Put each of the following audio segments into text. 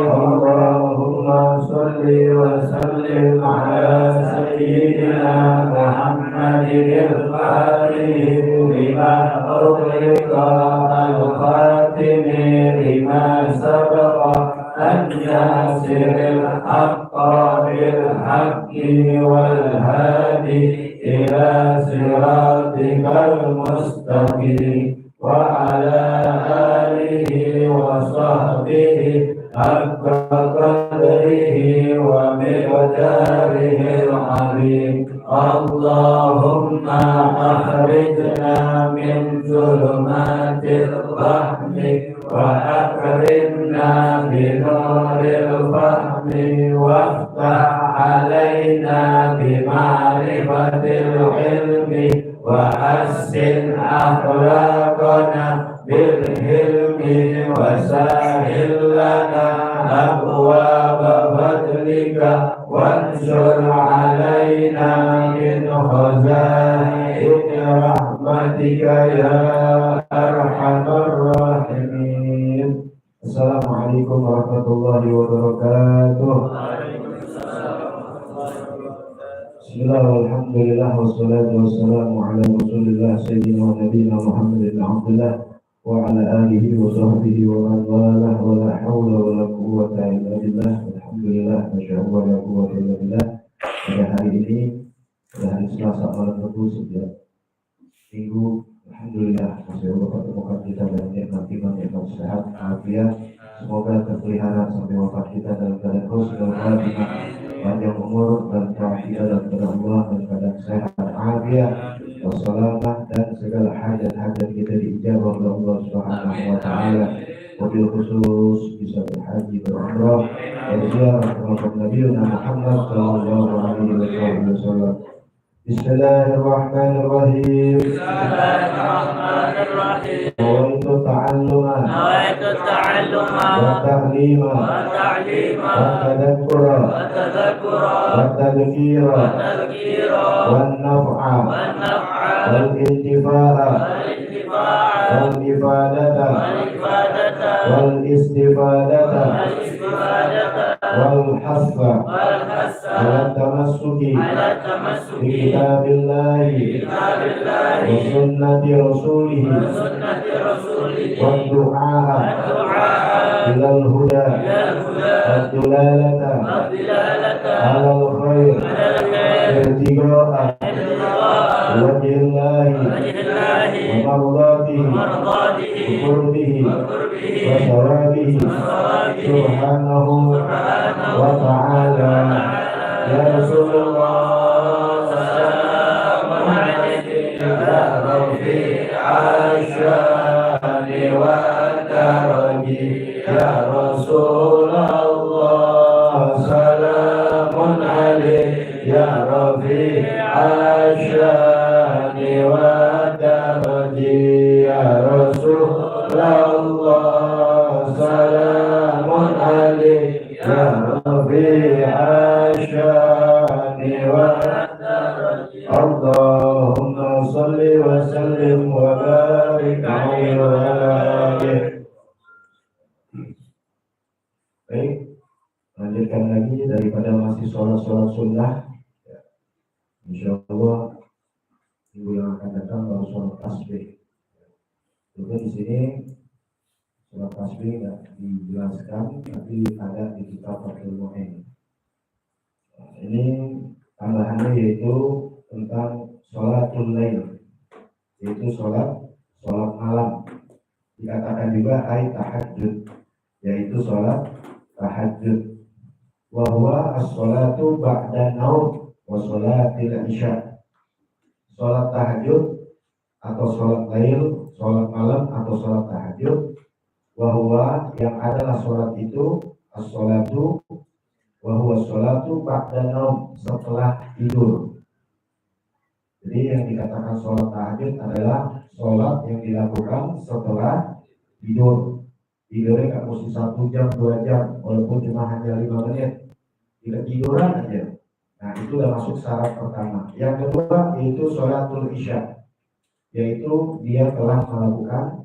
Allahumma sholli wa sallim ala sayyidina Muhammadin al-Fatih lima ughliqa al-khatimi lima sabaqa an-nasiril haqqa bil haqqi wal hadi ila siratikal mustaqim wa ala alihi wa sahbihi haqqa qadrihi wa miqdarihi al-azim. Allahumma akhrijna min zulumatil wahmi wa akrimna binuril fahmi waftah alaina bima'rifatil ilmi wa assin akhlaqana bil hilmi wa sahil lana abwaaba fadlika wansur alaina min khazaini rahmatika ya arhamar rahimin. Assalamualaikum warahmatullahi wabarakatuh. Bismillah, alhamdulillah, wassalatu wassalamu ala rasulillah sayyidina wa nabiyina Muhammad ibn Abdullah wa ala alihi wa sahbihi wa man walah wa la hawla wa la quwwata illa billah. Alhamdulillah, masyaallah, la quwwata illa billah. Pada hari ini, pada hari Selasa malam Rabu setiap minggu, alhamdulillah masih Allah pertemukan kita dan nikmat sehat, afiat. Semoga terpelihara sampai wafat kita dalam keadaan husnul khatimah, panjang umur dan tauhid dalam keadaan Allah dan keadaan sehat, afiat, wassalamah, dan segala hajat-hajat kita diijabah oleh Allah Subhanahu wa taala. Wabil khusus bisa berhaji, berumrah, berziarah ke makam Nabi Muhammad sallallahu alaihi wasallam. Bismillahirrahmanirrahim. Nawaitu ta'alluma wa ta'lima wa tadakkura wa tadhkira wa naf'a wal intifa'a wal ifadata wal istifadata wal hasfa ala tamassuki bi kitabillahi wa sunnati rasulihi wa du'a ilal huda wa dulalata alal khair irtiga'a wajillahi wa mardatihi wa qurbihi wa sawabihi subhanahu wa ta'ala. Ya Rasulullah, salamun alayka ya rafi'al syani wa daraji. Ya Rasulullah, salamun alayka ya rafi'al syani wa daraji. Ya Rasulullah, salamun alayka ya rafi'al syani wa daraji. Allahumma salli wa sallim wa barik alaihi wa alihi. Baik, lanjutkan lagi daripada masih sholat sunnah. Insyaallah minggu yang akan datang baru sholat tasbih. Juga di sini sholat tasbih tidak dijelaskan, tapi ada di kitab Fathul Mu'in. Ini tambahannya yaitu tentang sholatul lail, yaitu sholat malam. Dikatakan juga tahajud, yaitu sholat tahajud. Wa huwa as-sholatu ba'da naum wa sholatil isya. Sholat tahajud atau sholat lail, sholat malam atau sholat tahajud. Wa huwa, yang adalah sholat itu, as-sholatu, wa huwa as-sholatu ba'da naum, setelah tidur. Jadi yang dikatakan sholat tahajud adalah sholat yang dilakukan setelah tidur. Tidurnya nggak mesti 1 jam, 2 jam, walaupun cuma hanya 5 menit. Tidak tiduran aja. Nah, itu sudah masuk syarat pertama. Yang kedua yaitu sholatul isya, yaitu dia telah melakukan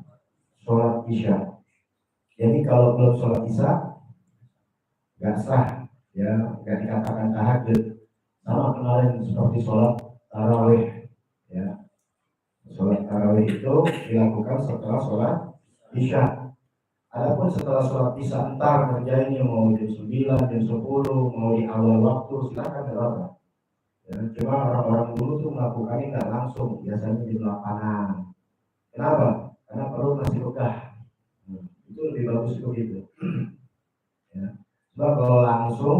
sholat isya. Jadi kalau belum sholat isya, nggak sah, ya nggak dikatakan tahajud. Sama kemarin seperti sholat tarawih, ya sholat tarawih itu dilakukan setelah sholat isya. Adapun setelah sholat isya entar kerjanya mau jam 9, jam 10, mau di awal waktu silakan berapa. Ya, cuma orang-orang dulu tuh melakukannya nggak langsung, biasanya di lapangan. Kenapa? Karena perut masih begah. Itu lebih bagus begitu. Ya. Sebab kalau langsung,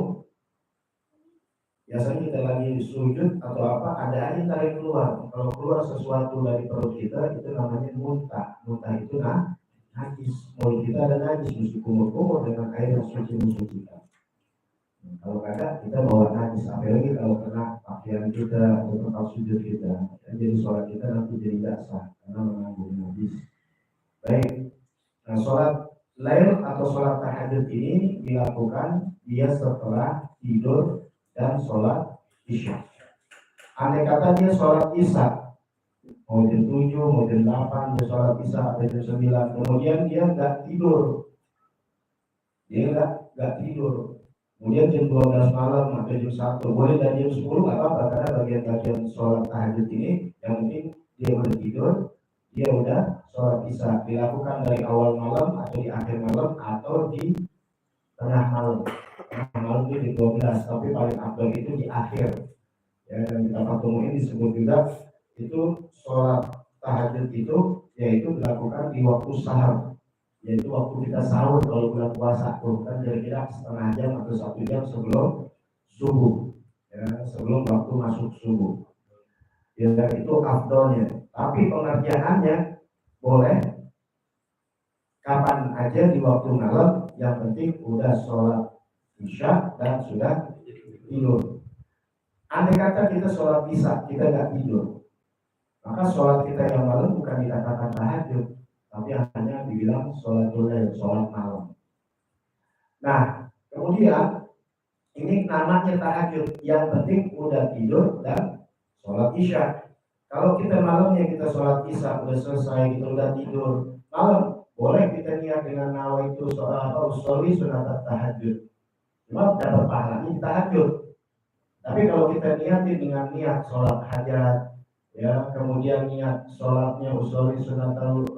biasanya kita lagi sujud atau apa, ada aja tarik keluar. Kalau keluar sesuatu dari perut kita, itu namanya muntah. Muntah itu najis. Mulut kita ada najis, mesti kumur-kumur dengan air yang suci mensucikan. Kalau kagak, kita bawa najis. Apalagi kalau kena pakaian kita atau tempat sujud kita, jadi sholat kita nanti jadi tidak sah karena mengandung najis. Baik. Nah, sholat lail atau sholat tahajud ini dilakukan dia setelah tidur dan sholat isya. Andai kata dia sholat isya, mau jam 7, mau jam 8, dia sholat isya atau jam 9, kemudian dia nggak tidur. Nggak tidur. Kemudian jam 12 malam atau jam 1, boleh dari jam 10 nggak apa-apa, karena bagian-bagian sholat tahajud ini yang penting dia udah tidur, dia udah sholat isya. Dilakukan dari awal malam atau di akhir malam atau di tengah malam. Tengah malam itu di 12, tapi paling afdal itu di akhir. Ya, dan di tempat umum ini disebut juga itu sholat tahajud itu yaitu dilakukan di waktu sahur, yaitu waktu kita sahur kalau bulan puasa tuh kan kira-kira setengah jam atau 1 jam sebelum subuh, ya, sebelum waktu masuk subuh. Ya, itu afdolnya. Tapi pengerjaannya boleh kapan aja di waktu malam, yang penting udah sholat isya dan sudah tidur. Andai kata kita sholat isya, kita nggak tidur, maka sholat kita yang malam bukan dikatakan tahajud, tapi hanya dibilang sholatul lail, sholat malam. Nah, kemudian ini namanya tahajud, yang penting udah tidur dan sholat isya. Kalau kita malamnya kita sholat isya udah selesai, kita udah tidur malam, boleh kita niat dengan nawaitu sholat atau sunat tahajud, cuma dapat pahalanya di tahajud. Tapi kalau kita niatin dengan niat sholat hajat, ya, kemudian niat sholatnya usoli sunatal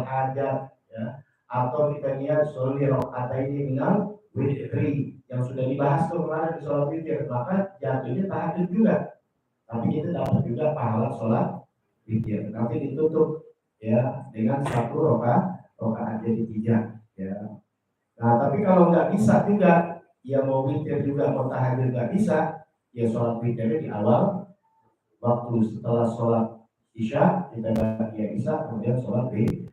hajat, ya, atau kita niat sholi rakaataini minal witri yang sudah dibahas tuh kemarin di sholat witir, maka jatuhnya tahajud juga. Tapi kita dapat juga pahala sholat witir. Nanti ditutup ya dengan 1 rakaat jadi 3, ya. Nah, tapi kalau nggak bisa juga, ya mau witir juga mau tahajud nggak bisa, ya sholat witirnya di awal waktu setelah sholat isya kita bahagia isya, kemudian sholat witir.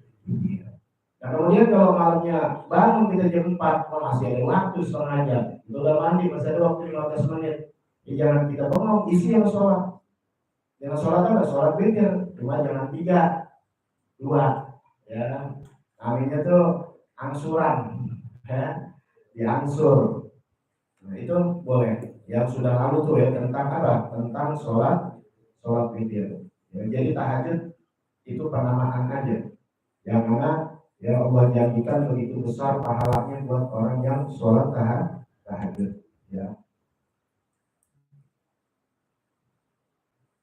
Nah, kemudian kalau malamnya bangun kita jam 4, masih ada waktu setengah jam, itu udah mandi masih ada waktu 15 menit, ya jangan kita bengong, isi yang sholat. Jangan sholat apa? Sholat witir, cuma jangan 3, 2, ya. Namanya tuh angsuran, ya, diangsur. Nah, itu boleh. Yang sudah lalu tuh ya tentang apa? Tentang sholat witir. Ya, jadi tahajud itu penamaan aja. Yang mana ya Allah janjikan begitu besar pahalanya buat orang yang sholat tahajud. Ya.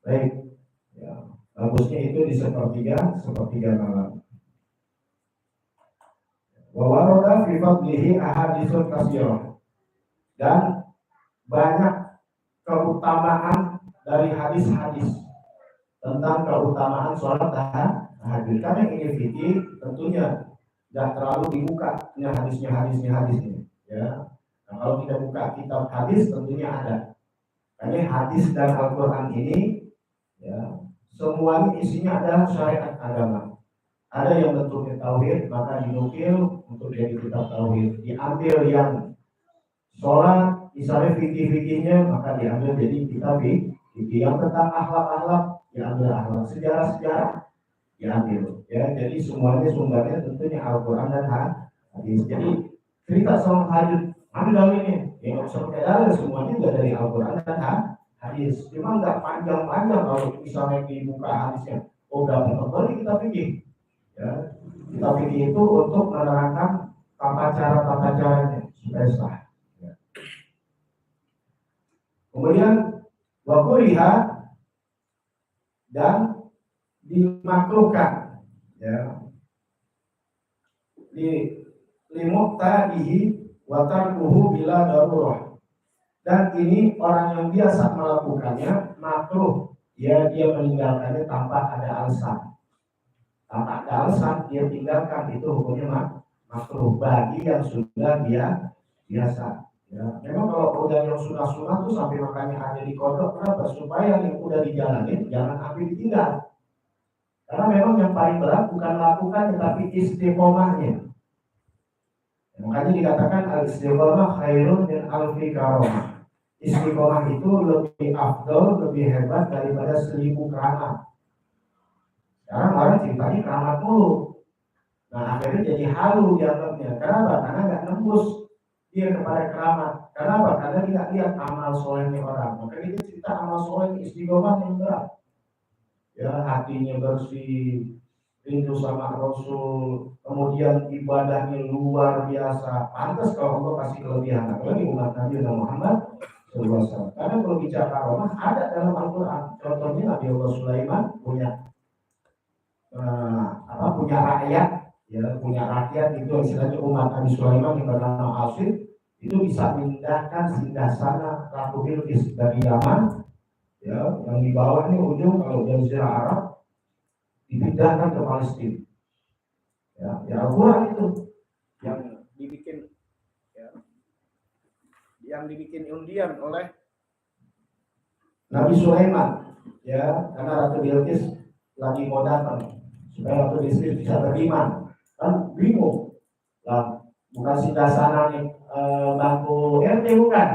Baik. Ya. Bagusnya itu di sepertiga malam. Wa warada fi fadlihi ahaditsun katsirah. Dan banyak keutamaan dari hadis-hadis tentang keutamaan sholat tahajud. Karena ini fikih tentunya tidak terlalu dibuka hadisnya ya. Nah, kalau kita buka kitab hadis tentunya ada. Karena hadis dan Al-Quran ini ya semuanya isinya adalah syariat agama. Ada yang bentuknya tauhid, maka dinukil untuk jadi kitab tauhid. Diambil yang sholat, misalnya fikih-fikihnya, maka diambil jadi kitab fikih. Yang tentang akhlak-akhlak, diambil akhlak. Sejarah-sejarah, diambil. Ya, jadi semuanya sumbernya tentunya Al-Quran dan hadis. Jadi cerita soal tahajud, ambil dalil ini. Ya nggak usah pakai dalil, semuanya juga dari Al-Quran dan hadis. Cuma nggak panjang-panjang kalau misalnya dibuka hadisnya. Oh, dapat kembali kita fikih. Ya, kita fikih itu untuk menerangkan tata tata caranya supaya sah. Ya. Kemudian wakuliha dan dimakruhkan, ya, limuqtadihi wa tarkuhu bila darurah. Dan ini orang yang biasa melakukannya makruh, ya, dia meninggalkannya tanpa ada alasan. Tanpa ada alasan dia tinggalkan, itu hukumnya makruh bagi yang sudah dia biasa. Ya, memang kalau udah yang sunah-sunah tuh sampai makanya ada di kodok, kenapa? Supaya yang udah dijalanin jangan sampai ditinggal. Karena memang yang paling berat bukan melakukan tetapi istiqomahnya. Makanya dikatakan al-istiqomah khairun min alfi karomah. Istiqomah itu lebih afdol, lebih hebat daripada 1000 keramat. Sekarang orang ceritanya keramat mulu. Nah akhirnya jadi halu dianggapnya. Kenapa? Karena nggak nembus dia kepada keramat. Kenapa? Karena tidak lihat amal solehnya orang. Maka kita cerita amal soleh istiqomah yang berat. Ya, hatinya bersih, rindu sama Rasul, kemudian ibadahnya luar biasa. Pantas kalau Allah kasih kelebihan, apalagi umat Nabi Muhammad SAW. Karena kalau bicara karomah ada dalam Al-Quran. Contohnya Nabi Allah Sulaiman punya punya rakyat, ya, punya rakyat itu istilahnya umat Nabi Sulaiman yang bernama Asif, itu bisa pindahkan singgasana Ratu Bilqis dari Yaman, ya, yang di bawahnya ujung kalau Jazirah Arab dipindahkan ke Palestina. Ya Al-Quran itu yang dibikin undian oleh Nabi Sulaiman, ya, karena Ratu Bilqis lagi mau datang supaya Ratu Bilqis bisa beriman, kan bingung lah, bukan singgasana nih bangku RT bukan,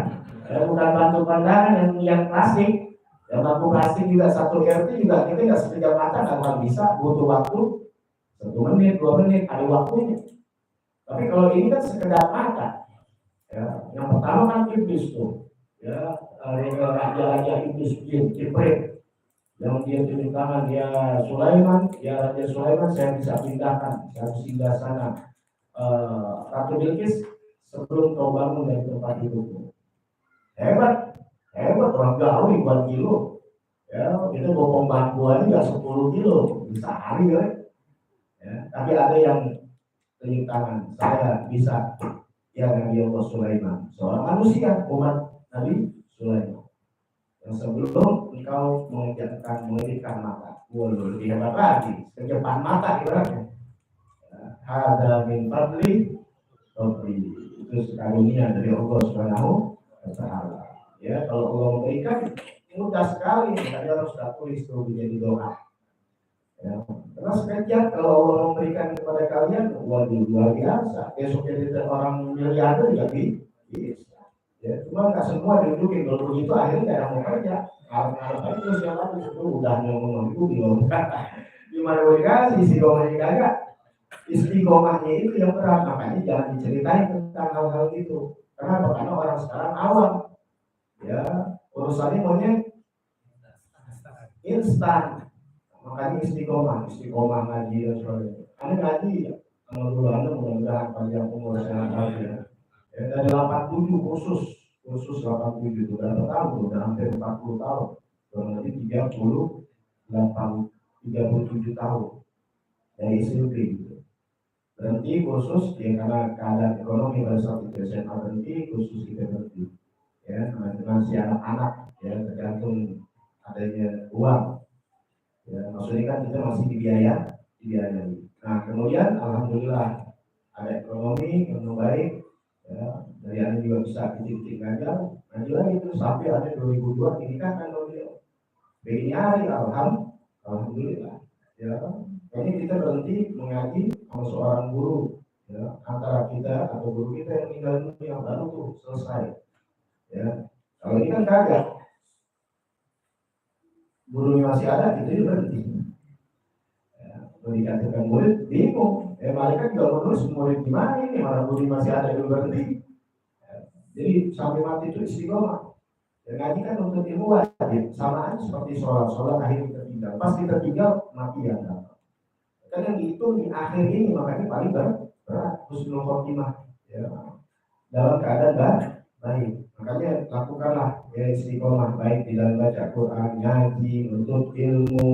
bukan bangku pandangan yang klasik. Yang bangku plastik juga satu RT juga kita nggak sekejap mata nggak akan bisa, butuh waktu 1 menit 2 menit ada waktunya. Tapi kalau ini kan sekedar mata, ya. Yang pertama kan iblis tuh, ya, raja iblis Jibril yang dia turun tangan, ya Sulaiman, ya Raja Sulaiman, saya bisa pindahkan satu singgasana Ratu Bilqis sebelum kau bangun dari tempat hidupmu. Hebat orang jauh ribuan kilo, ya, itu bawa pembantuan nggak 10 kilo bisa hari, ya. Tapi ada yang tunjuk tangan, saya bisa, ya, Nabi Allah Sulaiman, seorang manusia umat Nabi Sulaiman yang sebelum engkau mengelitkan mata, lebih hebat lagi, kedepan mata ibaratnya. Ada min fadli, itu karunia dari Allah Subhanahu wa Ta'ala. Ya, kalau Allah memberikan mudah sekali, makanya harus tulis tuh menjadi doa. Ya, karena sekejap kalau Allah memberikan kepada kalian, waduh luar biasa. Besok jadi orang miliarder ya bisa. Ya, cuma nggak semua didudukin, kalau begitu akhirnya nggak ada mau kerja. Kalau terus yang lain itu udah ngomong itu bingung. Gimana mau dikasih istiqomahnya kagak? Istiqomahnya itu yang berat, makanya jangan diceritain tentang hal-hal itu. Kenapa? Karena orang sekarang awam. Ya, urusannya maunya instan. Makanya istiqomah ngaji dan sebagainya. Anda ngaji ya, sama dulu Anda mudah-mudahan panjang umur sehat ya. Dari 87 khusus 87 itu berapa tahun? Udah hampir 40 tahun. Kurang lebih 37 tahun dari SMP gitu. Berhenti khusus ya karena keadaan ekonomi pada saat itu SMA berhenti, khusus kita berhenti. Ya, dengan si anak-anak, ya, tergantung adanya uang. Ya, maksudnya kan kita masih dibiayai. Nah, kemudian alhamdulillah ada ekonomi yang baik, ya, dari anak juga bisa titik-titik ngajar lagi itu sampai ada 2002 dinikahkan beliau. Begini hari alhamdulillah. Ya, ini kita berhenti mengaji sama seorang guru, ya, antara kita atau guru kita yang tinggal dunia baru tuh selesai. Ya, kalau ini kan kagak, gurunya masih ada, itu berhenti. Ya, dikatakan murid bingung, mereka juga menulis murid gimana ini, malah guru masih ada itu berhenti. Ya, jadi sampai mati itu istiqomah. Dan ngaji kan untuk ilmu wajib, sama aja seperti sholat akhirnya tertinggal, pasti tertinggal mati ya. Kan yang itu di akhir ini makanya paling berat husnul khotimah. ya, dalam keadaan baik. Makanya lakukanlah ya istiqomah baik di dalam baca Quran, ngaji, menuntut ilmu,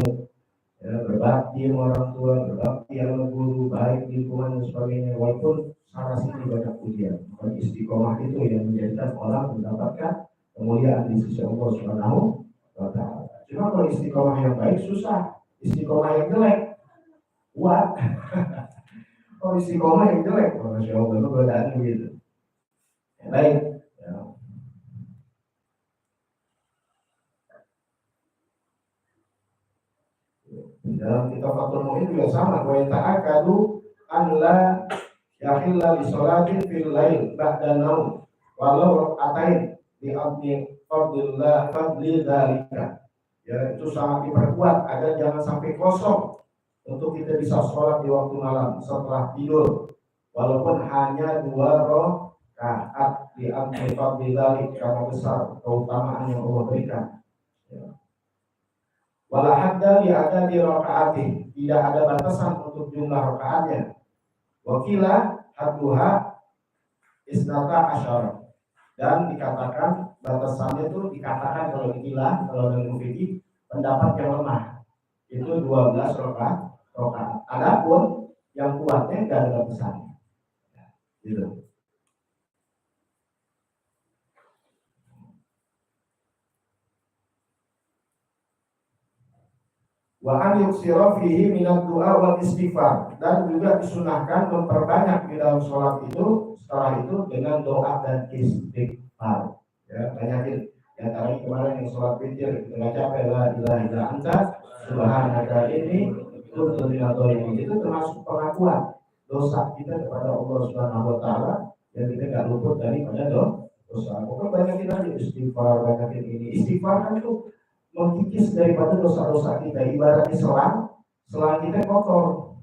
ya, berbakti sama orang tua, berbakti sama guru, baik di lingkungan dan sebagainya. Walaupun sana sini banyak ujian, maka istiqomah itu yang menjadikan orang mendapatkan kemuliaan di sisi Allah Subhanahu wa Ta'ala. Cuma kalau istiqomah yang baik susah, istiqomah yang jelek kuat. Kalau istiqomah yang jelek, masya Allah, itu godaan begitu. Ya, baik. Ya. Dalam kitab Fathul Mu'in juga sama, wa ta'akadu an la yakhilla bi sholatin fil lail ba'da naum walau atain bi abdi fadli dzalika. Ya, itu sangat diperkuat agar jangan sampai kosong untuk kita bisa sholat di waktu malam setelah tidur walaupun hanya 2 rakaat di abdi fadli dzalika, karena besar keutamaan yang Allah berikan. Ya. Wala hadda li adadi rakaatih, tidak ada batasan untuk jumlah rakaatnya. Wakila hadduha isnata asyara, dan dikatakan batasannya itu dikatakan kalau dikilah, kalau dalam fikih pendapat yang lemah itu 12 rakaat. Adapun yang kuatnya tidak ada batasannya. Gitu. Wa an yuksira fihi minad du'a wal istighfar, dan juga disunahkan memperbanyak di dalam sholat itu setelah itu dengan doa dan istighfar. Ya, banyakin. Ya, tadi kemarin yang sholat witir kita baca la ilaha illa anta subhanaka inni kuntu minadz dhalimin, itu termasuk pengakuan dosa kita kepada Allah Subhanahu wa Ta'ala yang kita nggak luput daripada dosa. Pokoknya banyakin aja istighfar, banyakin ini. Istighfar kan itu mengkikis daripada dosa-dosa kita. Ibaratnya selang kita kotor,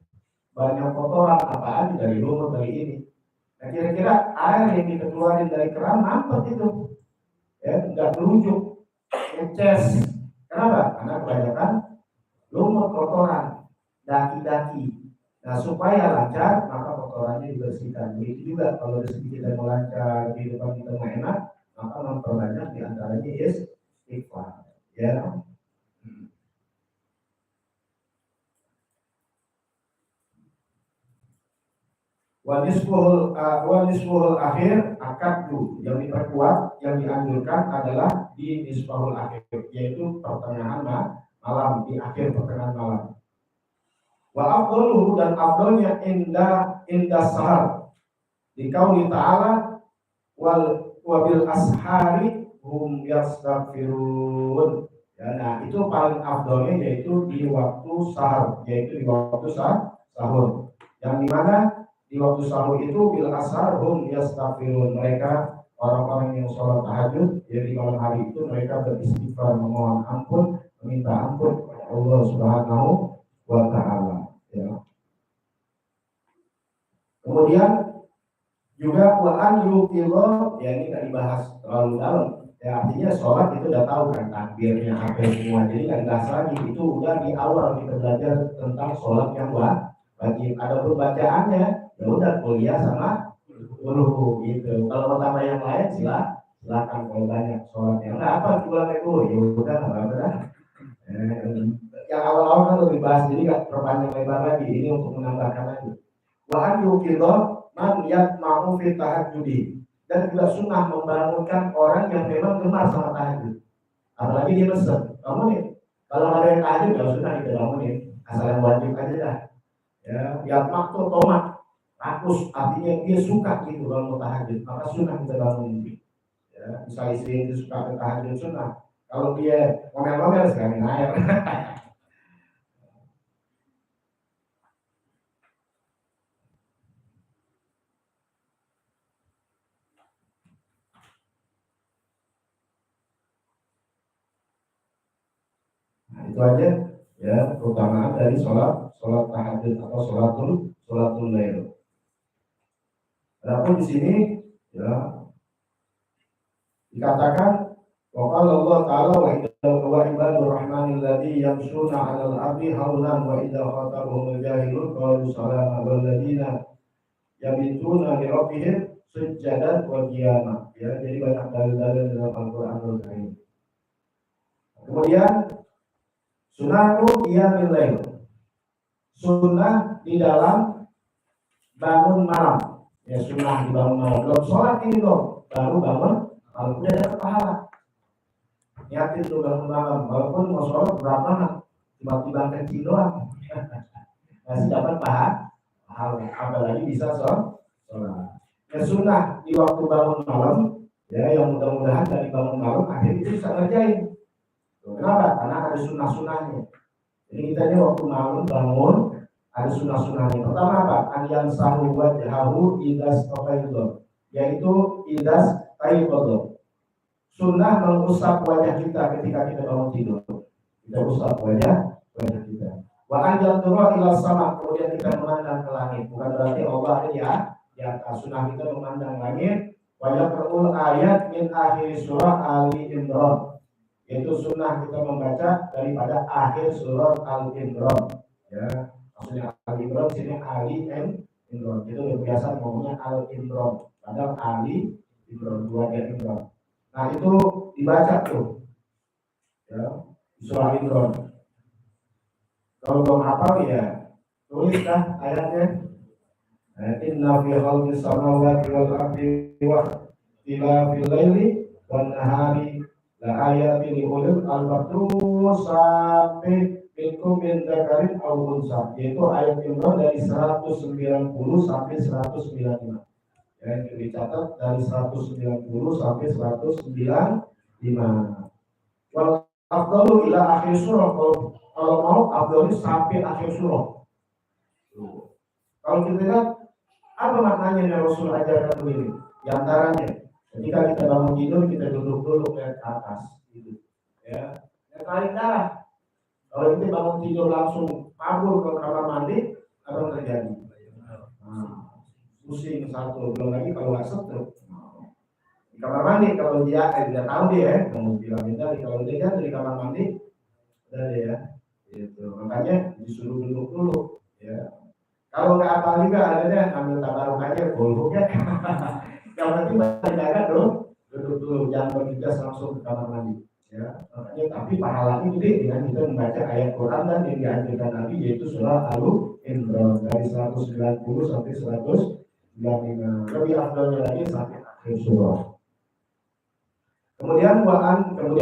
banyak kotoran apaan dari lumut, dari ini. Nah, kira-kira air yang kita keluarin dari keran mampet itu, ya, nggak merujuk, ngeces. Kenapa? Karena kebanyakan lumut, kotoran, daki-daki. Nah, supaya lancar maka kotorannya dibersihkan. Begitu juga kalau rezeki kita mau lancar, kehidupan kita mau enak, maka memperbanyak diantaranya istighfar. Ya. Wanisfuhul akhir akadu, yang diperkuat, yang dianjurkan adalah di nisfahul akhir, yaitu pertengahan malam, di akhir pertengahan malam. Wa afdaluhu, dan afdalnya indah sahar di qauli ta'ala wabil ashari hum yastaghfirun. Ya, nah itu paling afdolnya yaitu di waktu sahur, yaitu di waktu sahur. Yang dimana di waktu sahur itu bil ashar hum yastaghfirun, mereka orang-orang yang sholat tahajud ya di malam hari itu mereka beristighfar, memohon ampun, meminta ampun kepada Allah Subhanahu wa Ta'ala. Ya. Kemudian juga wa'an yuqillah, ya ini tidak dibahas terlalu dalam. Ya, artinya sholat itu udah tahu kan takbirnya apa semua, jadi nggak dibahas lagi. Itu udah di awal kita belajar tentang sholat yang wajib. Ada bacaannya, ya udah kuliah sama guru gitu. Kalau mau tambah yang lain silakan kalau banyak sholatnya. Nah apa pulang ke guru? Ya udah apa-apa. Yang awal-awal kan lebih bahas, jadi nggak perpanjang lebar lagi. Ini untuk menambahkan lagi. Wa'an yuqillah man yatma'u fi tahajjudi, dan juga sunnah membangunkan orang yang memang gemar sama tahajud. Apalagi dia mesen, bangunin. Kalau ada yang tahajud ya sunnah kita bangunin, asal yang wajib aja dah. Ya, yatma' tuh tomat, rakus, artinya dia suka gitu kalau mau tahajud, maka sunnah kita bangunin. Ya, bisa istri yang suka tahajud sunnah. Kalau dia ngomel-ngomel sekali air. Itu aja ya keutamaan dari sholat tahajud atau sholatul lail. Adapun di sini ya dikatakan waqala Allah Ta'ala wa ibadur rahmanil ladzi yamshuna 'alal ardi haulan wa idza khatabahumul jahilun qalu salama wal ladzina yabituna li rabbihim sujadan wa qiyamah. Ya, jadi banyak dalil-dalil dalam Al-Qur'anul Karim. Kemudian sunatu qiyamil lail. Sunnah di dalam bangun malam. Ya, sunnah di bangun malam. Belum sholat ini dong, baru bangun malam udah dapat pahala. Niatin tuh bangun malam, walaupun mau sholat berapa tiba-tiba kecil doang. Masih dapat pahala. Apalagi bisa sholat. Ya, sunnah di waktu bangun malam, ya yang mudah-mudahan dari bangun malam akhirnya itu bisa ngerjain. Kenapa? Karena ada sunnah-sunnahnya. Jadi kita ini waktu malam bangun ada sunnah-sunnahnya. Pertama apa? An sahu wajhahu idas tafayyud, yaitu idas tafayyud. Sunnah mengusap wajah kita ketika kita bangun tidur. Kita usap wajah kita. Wa anjal turah ila sama, kemudian kita memandang ke langit. Bukan berarti Allah ada di atas. Sunnah kita memandang langit. Wa yaqra'ul ayat min akhir surah Ali Imran. Yaitu sunnah kita membaca daripada akhir surat Al-Imran. Ya, maksudnya Al-Imran sini Ali Imran. Itu biasa ngomongnya Al-Imran. Padahal Ali Imran, dua Imran. Nah itu dibaca tuh, ya, surah Imran. Kalau belum hafal ya tulis dah ayatnya. Inna fi khalqis samawati wal ardi wa ikhtilafil laili wan nahari la ayatin li ulil albab, terus sampai minkum min dzakarin aw unsa, yaitu ayat Imran dari 190 sampai 195. Ya, itu dicatat dari 190 sampai 195. Wal afdalu ila akhir surah, kalau mau afdalu sampai akhir surah. Kalau kita lihat apa maknanya yang Rasul ajarkan ini? Di antaranya ketika kita bangun tidur kita duduk dulu ke atas, gitu. Ya, tarik darah. Kalau kita bangun tidur langsung kabur ke kamar mandi, apa yang terjadi? Pusing satu, belum lagi kalau nggak setruk. Di kamar mandi kalau dia tidak tahu dia, mau bilang tadi kalau dia kan di kamar mandi, udah deh ya. Itu makanya disuruh duduk dulu, ya. Kalau nggak apa juga adanya ambil tabaruk aja, bolong ya. Yang penting menjaga duduk dulu, jangan bergegas langsung ke kamar mandi. Ya, makanya tapi pahalanya gede dengan kita membaca ayat Quran dan yang dianjurkan Nabi yaitu surah Al-Imran dari 190 sampai 195. Lebih afdalnya lagi sampai akhir surah. Kemudian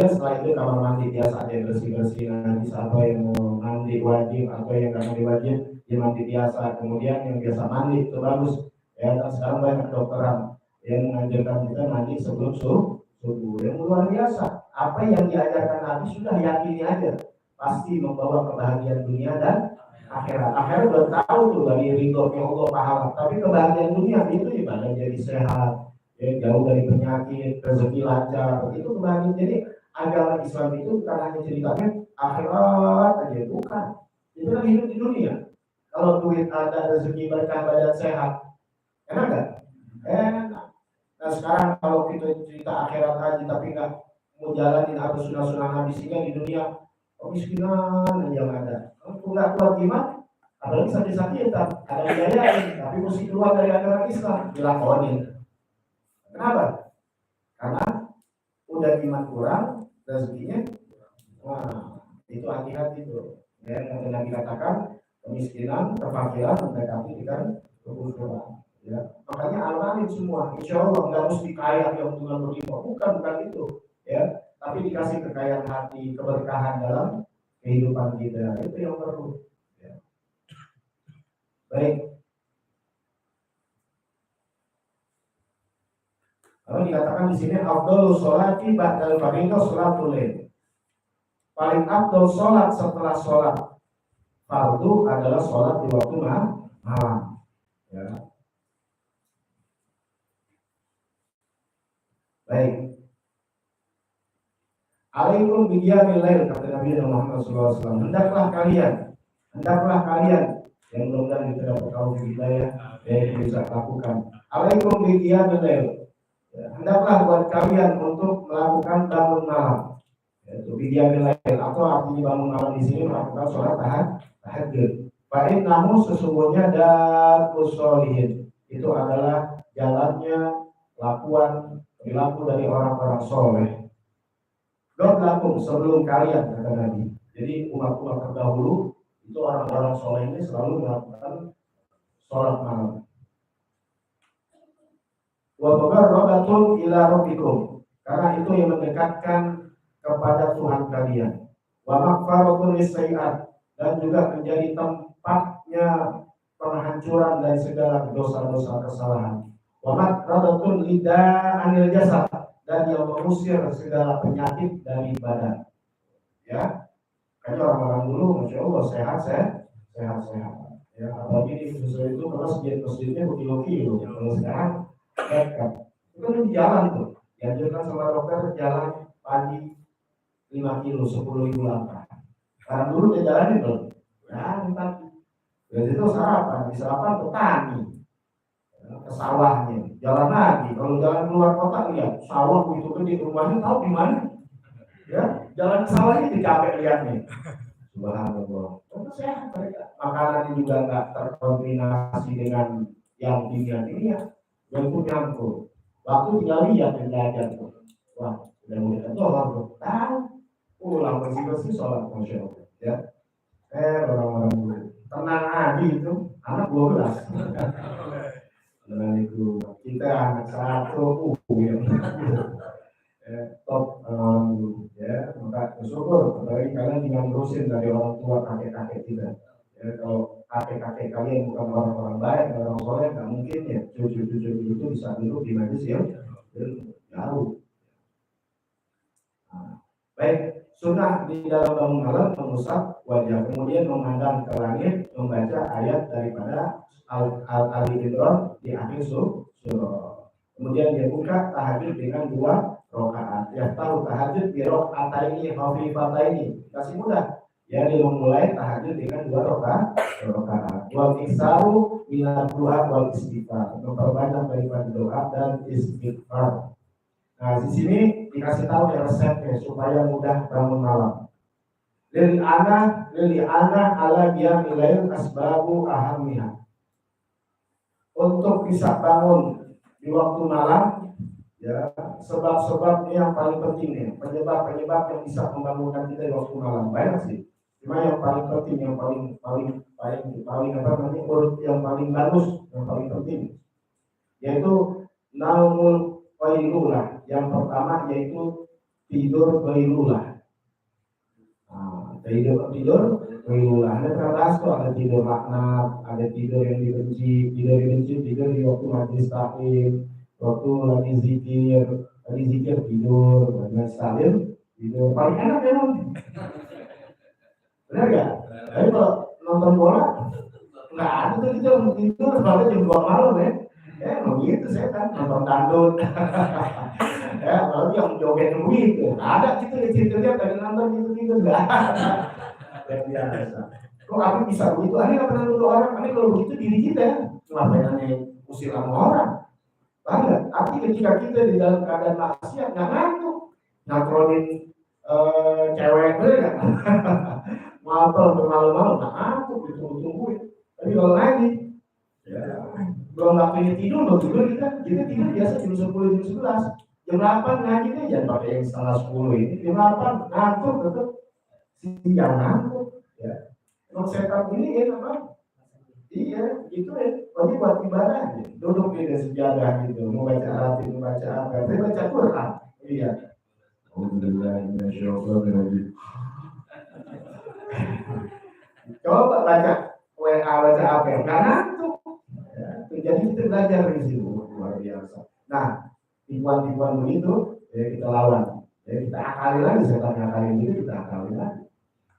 setelah itu kamar mandi biasa aja bersih-bersih, nanti siapa yang mau mandi wajib atau yang nggak mandi wajib dia mandi biasa. Kemudian yang biasa mandi itu bagus. Ya, sekarang banyak dokteran yang mengajarkan kita mandi sebelum subuh. Yang luar biasa. Apa yang diajarkan Nabi sudah yakini aja, pasti membawa kebahagiaan dunia dan akhirat. Akhirat udah tahu tuh dari ridhonya Allah pahala. Tapi kebahagiaan dunia itu ibadah jadi sehat, ya, jauh dari penyakit, rezeki lancar, itu kebahagiaan. Jadi agama Islam itu bukan hanya ceritanya akhirat aja, bukan. Itu kan hidup di dunia. Kalau duit ada, rezeki berkah, badan sehat, enak gak? Enak. Nah sekarang kalau kita cerita akhirat aja tapi nggak mau jalanin apa sunnah-sunnah Nabi, sehingga di dunia kemiskinan yang ada. Kalau nggak kuat gimana? Apalagi sakit-sakitan, ada biayain, tapi mesti keluar dari agama Islam dilakonin. Kenapa? Karena udah iman kurang, rezekinya, wah itu hati-hati tuh. Ya, yang Nabi katakan kemiskinan, kefakiran mendekati dengan kekufuran. Ya, makanya alami semua. Insya Allah nggak mesti kaya yang Tuhan berlimpah, bukan itu. Ya, tapi dikasih kekayaan hati, keberkahan dalam kehidupan kita, itu yang perlu. Ya. Baik. Lalu dikatakan di sini afdhalu sholati ba'dal fardhu sholatul lail. Paling afdal sholat setelah sholat fardu adalah sholat di waktu malam. Ya. Baik. Alaikum biyamil lail, kata Nabi Muhammad SAW. Hendaklah kalian yang mudah-mudahan kita dapat tahu kita ya bisa lakukan. Alaikum biyamil lail. Hendaklah buat kalian untuk melakukan bangun malam. Yaitu biyamil lail, atau artinya bangun malam di sini melakukan sholat tahajud. Fa'in namun sesungguhnya dan usolihin, itu adalah jalannya lakuan perilaku dari orang-orang soleh. Lakum sebelum kalian, kata Nabi. Jadi umat-umat terdahulu itu orang-orang soleh ini selalu melakukan sholat malam. Wa muqarrabatun ila rabbikum, karena itu yang mendekatkan kepada Tuhan kalian. Wa maghfiratun lis-sayyi'at, dan juga menjadi tempatnya penghancuran dari segala dosa-dosa kesalahan. Wa maghfiratun lida'anil jasad, dan yang mengusir segala penyakit dari badan. Ya, karena orang-orang dulu masya Allah sehat. Ya, apalagi di Indonesia itu kalau masjidnya berkilo-kilo. Kalau sekarang dekat, itu kan di jalan tuh. Dianjurkan sama dokter jalan pagi 5 kilo, 10.000 langkah. Sekarang dulu dia jalan itu, ya entah. Jadi itu sarapan, di sarapan ke tani, ke sawahnya, jalan lagi. Kalau jalan keluar kota lihat sawah begitu gede, rumahnya tahu di mana? Ya, jalan ke sawahnya dicapek lihatnya. Subhanallah. Tentu sehat mereka. Makanannya juga nggak terkoordinasi dengan yang tinggi-tinggi. Nyangkut. Waktu tinggal lihat dan belajar tuh. Wah, udah mulai ketolak tuh. Tahu. Pulang bersih-bersih sholat masya Allah. Ya. Orang-orang dulu. Tenang aja itu. Anak 12. Itu kita anak satu. Top ya, maka bersyukur apalagi kalian tinggal terusin dari orang tua kakek-kakek kita. Ya, kalau kakek-kakek kalian bukan orang-orang baik, orang soleh, nggak mungkin ya cucu-cucu itu bisa duduk di majelis ya jauh. Nah, baik, sunnah di dalam bangun malam mengusap wajah, kemudian memandang ke langit, membaca ayat daripada Al-Imran di akhir surah. Kemudian dia buka tahajud dengan 2 rakaat. Ya tahu tahajud di rakaat ini kasih mudah. Ya, dia memulai tahajud dengan 2 rakaat. Wal iksaru minal du'a wal istighfar, memperbanyak daripada doa dan istighfar. Nah, di sini dikasih tahu ya resepnya supaya mudah bangun malam. Lili ana ala dia nilai asbabu ahamnya. Untuk bisa bangun di waktu malam, ya sebab-sebab yang paling penting nih, penyebab yang bisa membangunkan kita di waktu malam banyak sih. Cuma yang paling penting, yang paling apa namanya, urut yang paling bagus, yang paling penting, yaitu naumul qailulah. Yang pertama yaitu tidur qailulah. Tidur qailulah. Ada pernah bahas tuh, ada tidur laknat, ada tidur yang dibenci, tidur di waktu majelis taklim, waktu lagi zikir tidur, dan salim tidur. Paling enak memang. Benar gak? Tapi kalau nonton bola nggak ada tuh kita tidur soalnya jam 2 malam ya. Ya begitu saya kan nonton dangdut. Ya apalagi yang joget begitu. Ada gitu di situ-nya dari nonton gitu nggak ada. Yang biasa. Kok aku bisa begitu? Ani nggak pernah nuduh orang. Ani kalau begitu diri kita ngapain aneh usir sama orang? Banget. Tapi ketika kita di dalam keadaan maksiat nggak ngantuk, ngatronin cewek bener kan? Ngobrol bermalam-malam, nah aku ditunggu-tungguin. Tapi kalau lagi, ya belum waktunya tidur kita tidur biasa jam 10, jam 11, jam 8 ngaji kan jangan pakai yang setengah 10 ini, jam 8 ngantuk tetap siang ngantuk. Ya, emang setup ini ya apa? Iya, gitu ya. Pokoknya buat ibadah aja. Duduk di sejadah gitu, mau baca Arabik, mau baca apa? Saya baca Quran. Iya. Alhamdulillah, masyaallah. Coba baca WA, baca apa yang nggak ngantuk. Ya, jadi kita belajar di situ luar biasa. Nah, tipuan-tipuan begitu ya kita lawan. Ya kita akali lagi, setan akali itu kita akali lagi.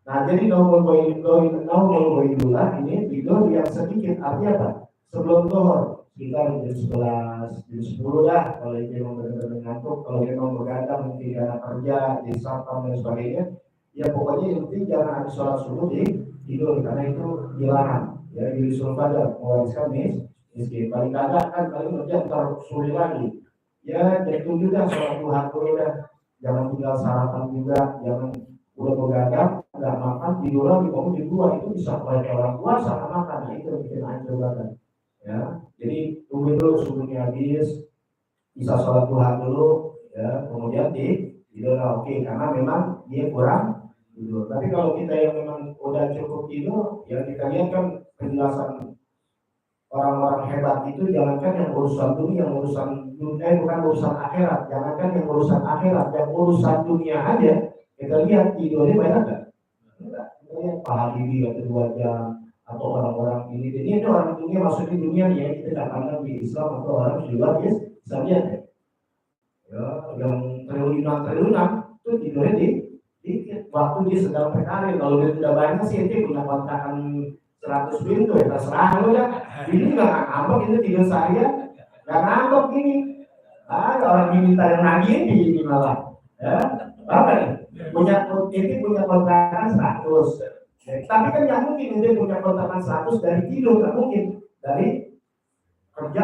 Nah, jadi nomor boidulah ini tidur yang sedikit, artinya apa? Sebelum zuhur, sekitar jam 11, jam 10 dah. Kalau dia mau benar-benar ngantuk, kalau dia mau begadang mungkin karena kerja, di satpam dan sebagainya. Ya pokoknya yang penting jangan habis sholat subuh tidur, karena itu dilarang. Ya di suruh pada mewariskan miskin. Paling kagak kan paling kerja ntar sore lagi. Ya jam 7 dah sholat duha dulu dah. Jangan tinggal sarapan juga, jangan udah begadang nggak makan tidur lagi bangun jam 2, itu bisa oleh orang puasa makan, itu bikin hancur badan. Ya, jadi tunggu dulu subuhnya habis, bisa sholat duha dulu, ya, kemudian tidur. Oke, karena memang dia kurang tidur. Tapi kalau kita yang memang udah cukup tidur, ya kita lihat kan penjelasan orang-orang hebat itu, jangankan yang urusan dunia, bukan urusan akhirat, jangankan yang urusan akhirat, yang urusan dunia aja, kita lihat tidurnya banyak nggak? Enggak. Kita lihat Pak Habibie atau 2 jam, atau orang-orang ini orang dunia, maksudnya dunia nih ya, kita tidak pandang di Islam atau orang di luar ya, bisa lihat ya, yang triliunan itu tidurnya dikit, waktu dia sedang berkarir. Kalau dia sudah banyak sih, dia punya kontrakan 100 pintu ya terserah lu ya. Ini nggak ngambek, ini tidur saya nggak ngambek ini. Orang diminta yang nagih ini malah ya, apa nih? Punya kontrakan 100. Tapi kan nggak mungkin dia punya kontrakan 100 dari tidur, nggak mungkin. Dari kerja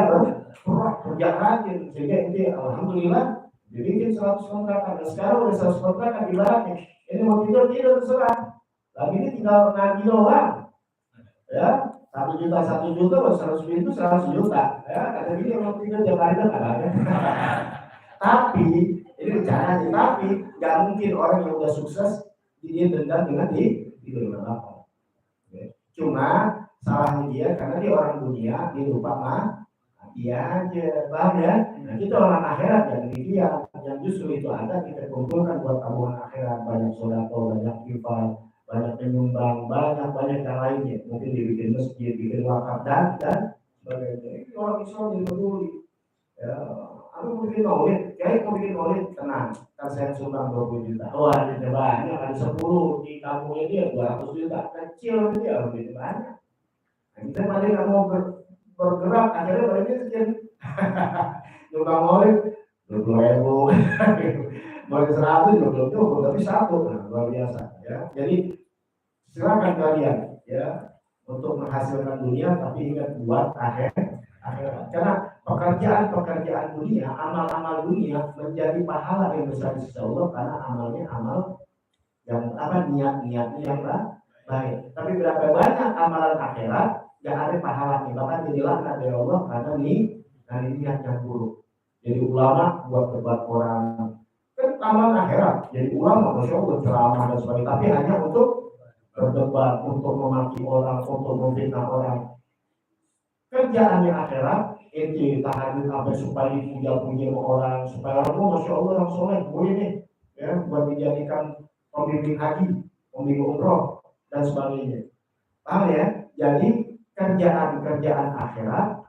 kerja rajin, sehingga ini alhamdulillah dibikin 100 kontrakan. Dan sekarang udah 100 kontrakan ibaratnya. Ini mau tidur terserah. Lagi ini tinggal nagih doang. Ya, 1 juta, 1 juta, 100 ribu, 100 juta. Ya, kata dia mau tidur tiap hari kan ada. Tapi ini bicara aja, tapi nggak mungkin orang yang udah sukses dia dendam dengan tidur apa. Cuma salahnya dia karena dia orang dunia, dia lupa dia aja, paham ya? Nah, kita orang akhirat yang demikian, yang justru itu ada kita kumpulkan buat tabungan akhirat, banyak sodako, banyak infak, banyak penyumbang, banyak yang lainnya, mungkin dibikin masjid, bikin wakaf dan sebagainya. Ini orang Islam yang peduli. Ya, aku mau bikin maulid, mau bikin maulid, tenang, kan saya sumbang 20 juta. Oh, ada banyak, ada 10 di kampungnya dia 200 juta, kecil dia lebih banyak. Nah, kita paling nggak mau bergerak, akhirnya badannya kecil. Nyumbang maulid 20.000, maulid 100 belum cukup, tapi 1, nah, luar biasa. Ya, jadi silakan kalian ya untuk menghasilkan dunia, tapi ingat buat akhirat. Karena pekerjaan dunia, amal-amal dunia menjadi pahala yang besar di sisi Allah karena amalnya amal yang niatnya yang baik. Tapi berapa banyak amalan akhirat yang ada pahalanya, bahkan jadi laknat dari Allah karena niat yang buruk. Jadi ulama buat debat orang, kan amalan akhirat. Jadi ulama masya Allah ceramah dan sebagainya, tapi hanya untuk berdebat, untuk memaki orang, untuk memfitnah orang. Kerjaannya akhirat, ente tahajud sampai supaya dipuja-puji sama orang, supaya orang masya Allah orang soleh, boleh nih, ya, buat dijadikan pembimbing haji, pembimbing umroh dan sebagainya. Paham ya? Jadi kerjaan akhirat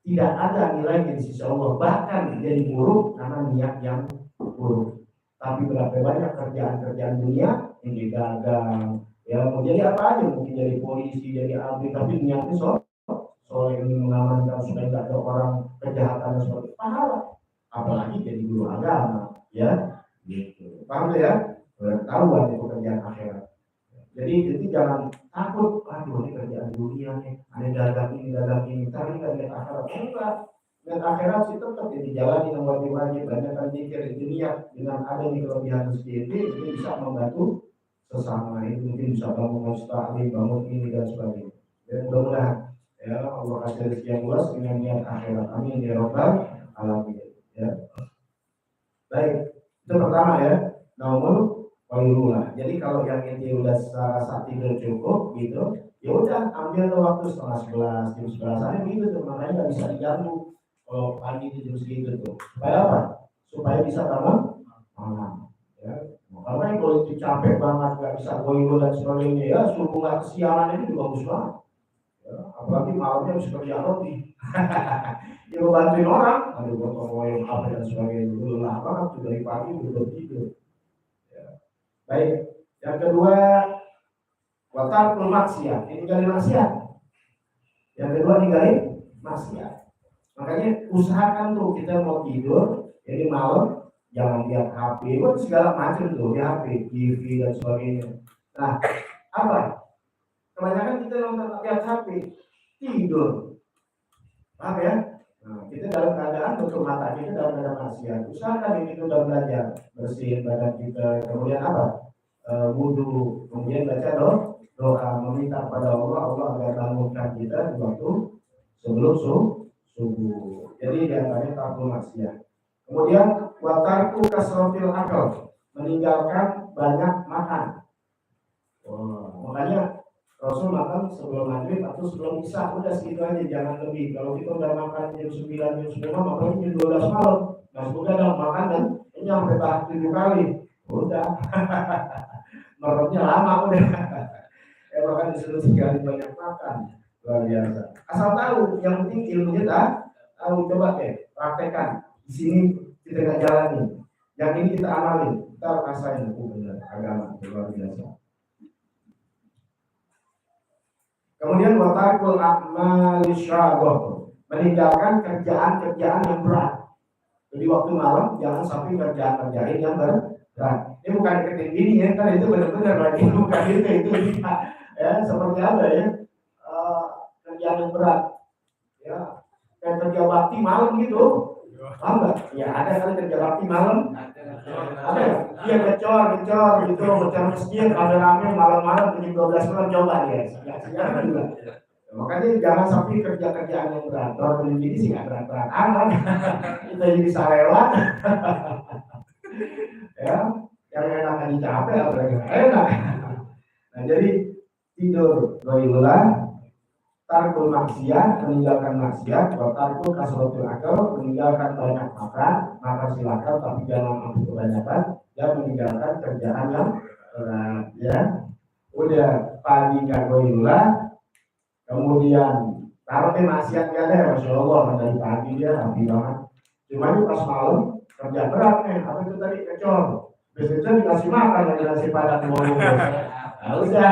tidak ada nilai di sisi Allah, bahkan jadi buruk karena niat yang buruk. Tapi berapa banyak kerjaan dunia yang digagang, ya mau jadi apa aja, mungkin jadi polisi, jadi abdi, tapi niatnya soal ini mengamankan supaya tidak ada orang kejahatan dan sebagainya, pahala. Apalagi jadi guru agama, ya, gitu. Paham ya? Bertahuan itu kerjaan akhirat. Jadi jangan takut, aduh ini kerjaan dunia nih, ada dagang ini, tapi kan lihat akhirat. Enggak, lihat akhirat sih tetap jadi jalan yang wajib-wajib, banyak kan zikir dunia dengan ada di kelebihan sedikit, ini bisa membantu sesama, itu mungkin bisa bangun mustahil, bangun ini dan sebagainya. Dan mudah-mudahan ya Allah kasih rezeki yang luas dengan niat akhirat. Amin ya rabbal alamin. Ya. Baik, itu pertama ya. Nomor Wairullah. Jadi kalau yang ini udah secara saat tidur cukup gitu, ya udah ambil tuh waktu setengah 11, jam 11 aja gitu tuh, makanya nggak bisa diganggu kalau pagi itu jam segitu tuh. Supaya apa? Supaya bisa bangun malam. Ya. Karena kalau itu capek banget nggak bisa goyang dan sebagainya, ya suruh nggak kesialan itu juga bagus banget. Ya, apalagi malamnya harus kerja roti. Ya bantuin orang, aduh gotong royong apa dan sebagainya, lelah banget tuh dari pagi udah tidur. Baik, yang kedua watarkul maksiat, ini tinggalin maksiat. Yang kedua tinggalin maksiat. Makanya usahakan tuh kita mau tidur, jadi malam jangan lihat HP, buat segala macam tuh di HP, TV dan sebagainya. Nah, apa? Kebanyakan kita nonton lihat HP, tidur. Paham ya? Nah, kita dalam keadaan tutup mata kita dalam keadaan maksiat. Usahakan itu udah belajar bersihin badan kita, kemudian apa? Wudhu, kemudian baca doa meminta pada Allah agar bangunkan kita di waktu sebelum subuh. Jadi diantaranya tarkul maksiat. Kemudian watarku kasrotil akal, meninggalkan banyak makan. Makanya Rasul makan sebelum maghrib atau sebelum isya, udah segitu aja, jangan lebih. Kalau kita udah makan jam 9, jam 10, makan jam 12 malam. Nah sudah dong makan dan ini sampai tahap 7 kali. Udah. Meroknya lama udah. Bahkan disuruh 3 kali banyak makan. Luar biasa. Asal tahu, yang penting ilmunya tahu. Coba deh, praktekkan. Di sini kita nggak jalanin. Yang ini kita amalin. Kita rasain, benar agama luar biasa. Kemudian watarkul a'mali syaghoh, meninggalkan kerjaan-kerjaan yang berat. Jadi waktu malam jangan sampai kerjaan yang berat. Ini bukan deketin diri ya, kan itu benar-benar lagi bukan itu ya seperti apa ya, kerjaan yang berat ya, kayak kerja bakti malam gitu. Paham nggak? Ya ada kali kerja bakti malam. Ada ya? Dia gecor gitu, gecor masjid, rame-rame malam-malam jam 12 malam, coba dia. Sejarah juga. Makanya jangan sampai kerja-kerjaan yang berat. Kalau beli gini sih nggak berat-berat amat. Kita jadi sarela. Ya, yang enak aja capek, apalagi enak. Nah jadi tidur goilah, tarkul maksiat, meninggalkan maksiat, tarkul kasrotul akal, meninggalkan banyak makan silakan tapi jangan ambil kebanyakan, dan meninggalkan kerjaan yang berat ya. Udah pagi gagoilah, kemudian taruhnya maksiat gak ada, Masya Allah, dari pagi dia rapi banget. Cuma pas malam kerja berat nih, apa itu tadi kecor, biasanya dikasih makan, lagi nasi padang ngomong. Nah udah,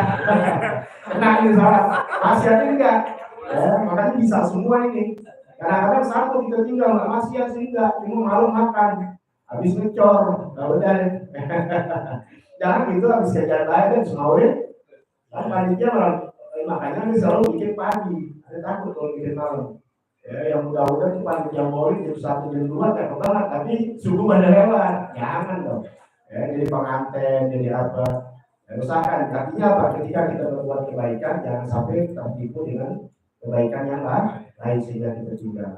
kena ini salah, maksiatnya enggak. Ya, makanya bisa semua ini. Kadang-kadang satu kita tinggal nggak maksiat sih enggak, cuma malam makan, habis ngecor, nah udah deh. Jangan gitu, habis kerjaan lain dan semaunya. Kan panitia malah, makanya ini selalu bikin pagi, ada takut kalau bikin malam. Ya, yang mudah-mudahan itu panitia Maulid jam 1 jam 2 cakep banget, tapi subuh pada lewat, jangan dong. Ya, jadi pengantin, jadi apa? Ya, usahakan, artinya apa? Ketika kita berbuat kebaikan, jangan sampai tertipu dengan kebaikan yang lain sehingga kita tinggal.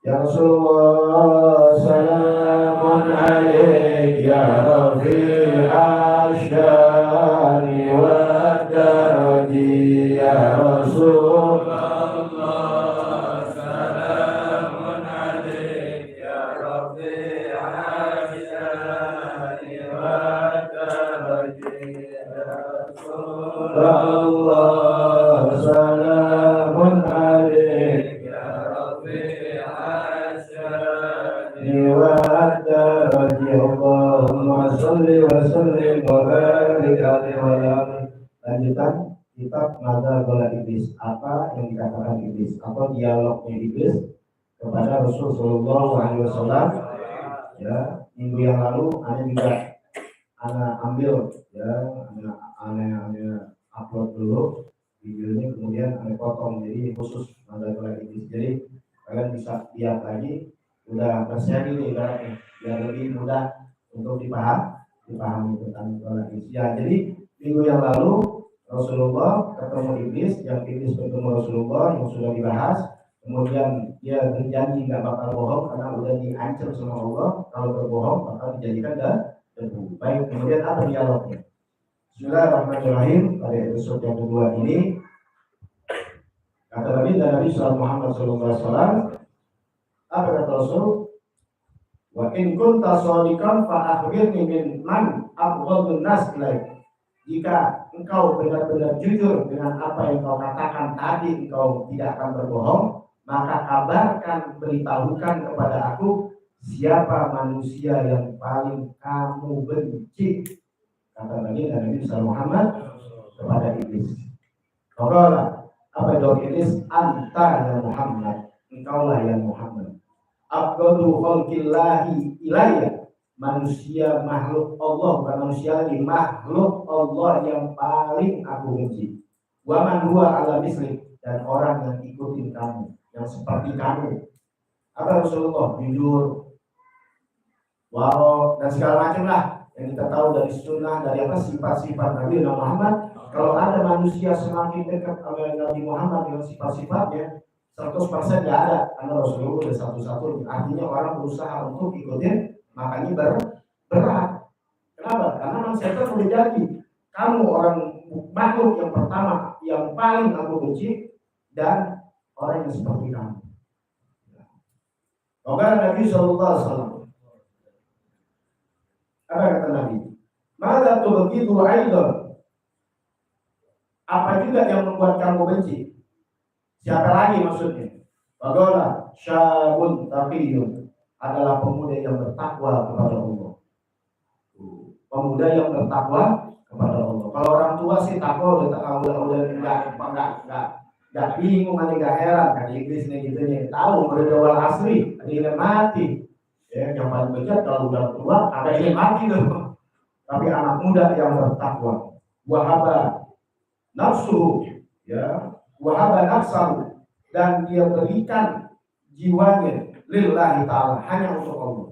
Ya Rasulullah, salamun alaik ya Rafi'al syani wa daraji ya Rasulullah, salamun alaik ya Rafi'al syani wa daraji ya Rasulullah, salamun alaik ya Rafi'al syani wa daraji. Allahumma sholli wa sallim wa barik alaihi wa alihi. Lanjutan kitab Nazar Bola Iblis, apa yang dikatakan iblis, apa dialognya iblis kepada Rasulullah SAW. Ya, minggu yang lalu Anda juga ambil ya, Anda upload dulu videonya, kemudian Anda potong jadi khusus Nazar Bola Iblis. Jadi kalian bisa lihat lagi, udah berseri nih ibaratnya, biar lebih mudah untuk dipahami tentang bola iblis. Ya, jadi minggu yang lalu Rasulullah ketemu iblis, yang iblis ketemu Rasulullah yang sudah dibahas. Kemudian dia berjanji nggak bakal bohong karena udah diancam sama Allah, kalau berbohong bakal dijadikan debu. Baik, kemudian apa dialognya? Bismillahirrahmanirrahim. Pada episode yang kedua ini kata Nabi Muhammad SAW, apa kata Rasul? Wa in kunta shadiqan fa akhbirni min man abghadun nas ilaik. Jika engkau benar-benar jujur dengan apa yang kau katakan tadi, engkau tidak akan berbohong, maka kabarkan, beritahukan kepada aku siapa manusia yang paling kamu benci. Kata Nabi Muhammad kepada iblis. Qala, apa jawab iblis? Anta ya Muhammad, engkaulah ya Muhammad. Abghadu khalqillahi ilayya, manusia makhluk Allah, bukan manusia lagi, makhluk Allah yang paling aku benci. Wa man huwa ala misli, dan orang yang ikutin kamu, yang seperti kamu. Apa Rasulullah? Jujur, waro, dan segala macam lah yang kita tahu dari sunnah, dari apa sifat-sifat Nabi Muhammad. Kalau ada manusia semakin dekat dengan Nabi Muhammad dengan sifat-sifatnya, 100% nggak ada, karena Rasulullah udah satu-satu. Artinya orang berusaha untuk ikutin, makanya berat. Kenapa? Karena memang setan udah jadi. Kamu orang makhluk yang pertama, yang paling aku benci, dan orang yang seperti kamu. Maka Nabi SAW, apa kata Nabi? Maka tuh begitu idol. Apa juga yang membuat kamu benci? Siapa lagi maksudnya? Bagaimana? Syabun taqiyun, adalah pemuda yang bertakwa kepada Allah. Pemuda yang bertakwa kepada Allah. Kalau orang tua sih takwa udah enggak bingung, enggak heran kan Iblis nih gitu nih. Tahu berdawal asli, ingin mati. Ya, yang paling bejat kalau udah tua ada ingin mati tuh. Tapi anak muda yang bertakwa, wahaba nafsu, ya, wahaba nafsahu, dan dia berikan jiwanya lillahi ta'ala, hanya untuk Allah.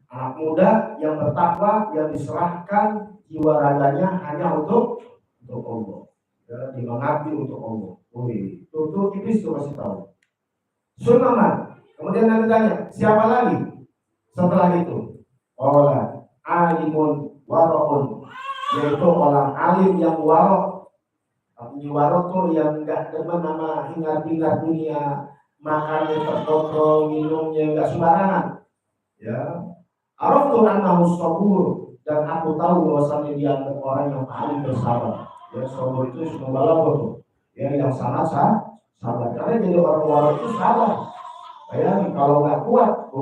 Anak muda yang bertakwa, yang diserahkan jiwa raganya hanya untuk Allah, ya, dimengabdi untuk Allah. Itu Iblis tuh kasih tahu. Sunaman. Kemudian nanti tanya, siapa lagi setelah itu? Alimun warokun, yaitu orang alim yang warok. Artinya warok tuh yang enggak demen nama hingar-bingar dunia, makannya terkontrol, minumnya enggak sembarangan. Ya, araftu annahu sabur, dan aku tahu bahwasanya dia orang yang paling bersabar. Ya, sabur itu semua tuh. Ya, yang sangat sabar. Karena jadi orang warok itu sabar. Bayangin kalau nggak kuat,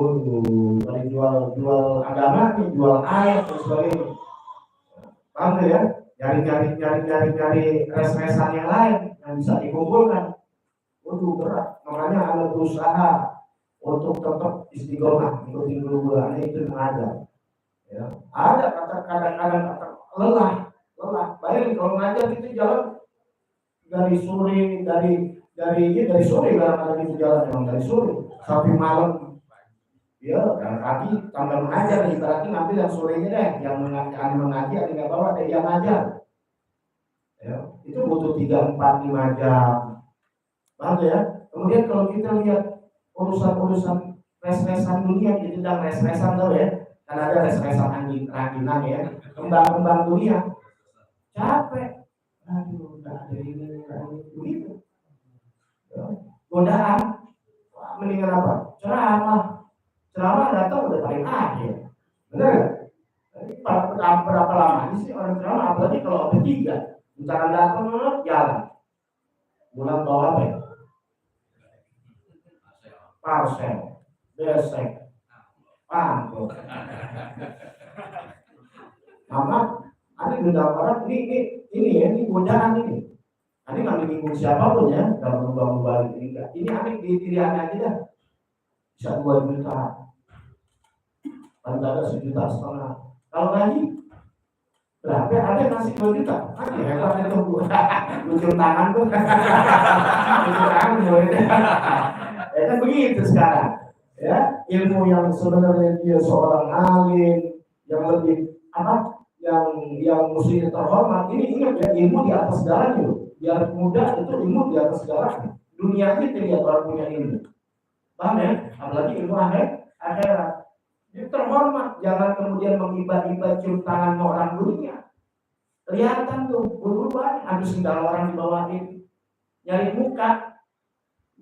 dari jual agama, jual ayat dan sebagainya. Paham ya? Nyari res-resan yang lain yang bisa dikumpulkan. Berat. Makanya ada berusaha untuk tetap istiqomah, ikutin guru-guru itu mengajar. Ya. Ada kadang-kadang lelah. Bayangin kalau ngajar itu jalan dari sore, dari sore kadang-kadang itu jalan memang dari sore sampai malam. Ya, dan pagi tambah mengajar, ibaratnya ngambil yang sorenya deh, yang mengaji ada nggak bawa, ada yang ngajar. Ya, itu butuh 3, 4, 5 jam. Paham ya? Kemudian kalau kita lihat urusan res-resan dunia, kita sedang res-resan tuh ya, kan ada res-resan anginan ya, kembang dunia, capek. Aduh, nggak ada ini begitu. Ya. Godaan, mendingan apa? Ceramah datang udah paling akhir, benar nggak? Berapa lama sih orang ceramah? Apalagi kalau ada 3, bentar datang jalan, bulan bawah apa ya? Parsel, besek, pangkot. Mama, ada benda orang ini godaan ini. Ini nggak menyinggung siapapun ya dalam membangun ini enggak. Ini aneh di diri aja dah. Bisa 2 juta, paling ada 1,5 juta. Kalau gaji berapa? Ada ngasih 2 juta. Ada hebat itu lucu tangan tuh. Lucu tangan boleh. Ya kan begitu sekarang. Ya, ilmu yang sebenarnya dia seorang alim yang lebih yang mesti terhormat. Ini ingat ya, ilmu di atas segalanya. Biar muda itu ilmu di atas segalanya. Dunia ini terlihat orang punya ilmu. Paham ya? Apalagi ilmu akhirat. Itu terhormat. Jangan kemudian mengibat-ibat cium tangan orang dunia. Kelihatan tuh, buru-buruan habis sendal orang dibawain. Nyari muka